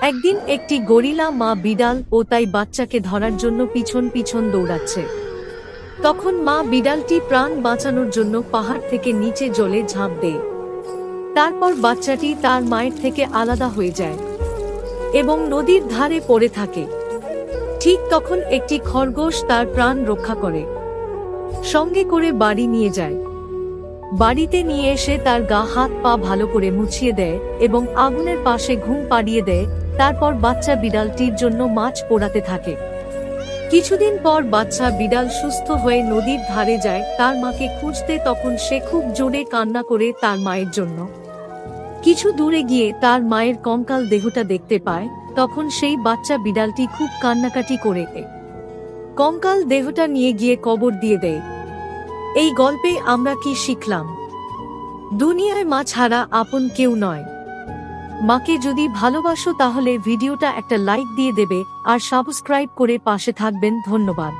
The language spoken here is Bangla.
একদিন একটি গরিলা মা বিড়াল ও তাই বাচ্চাকে ধরার জন্য পিছন পিছন দৌড়াচ্ছে। তখন মা বিড়ালটি প্রাণ বাঁচানোর জন্য পাহাড় থেকে নিচে জলে ঝাঁপ দেয়। তারপর বাচ্চাটি তার মায়ের থেকে আলাদা হয়ে যায় এবং নদীর ধারে পড়ে থাকে। ঠিক তখন একটি খরগোশ তার প্রাণ রক্ষা করে সঙ্গে করে বাড়ি নিয়ে যায়। বাড়িতে নিয়ে এসে তার গা হাত পা ভালো করে মুছিয়ে দেয় এবং আগুনের পাশে ঘুম পাড়িয়ে দেয়। তারপর বাচ্চা বিড়ালটির জন্য মাছ পোড়াতে থাকে। কিছুদিন পর বাচ্চা বিড়াল সুস্থ হয়ে নদীর ধারে যায় তার মাকে খুঁজতে। তখন সে খুব জোরে কান্না করে তার মায়ের জন্য। কিছু দূরে গিয়ে তার মায়ের কঙ্কাল দেহটা দেখতে পায়। তখন সেই বাচ্চা বিড়ালটি খুব কান্নাকাটি করে কঙ্কাল দেহটা নিয়ে গিয়ে কবর দিয়ে দেয়। এই গল্পে আমরা কি শিখলাম? দুনিয়ায় মা ছাড়া আপন কেউ নয়। মাকে যদি ভালোবাসো তাহলে ভিডিওটা একটা লাইক দিয়ে দেবে আর সাবস্ক্রাইব করে পাশে থাকবেন। ধন্যবাদ।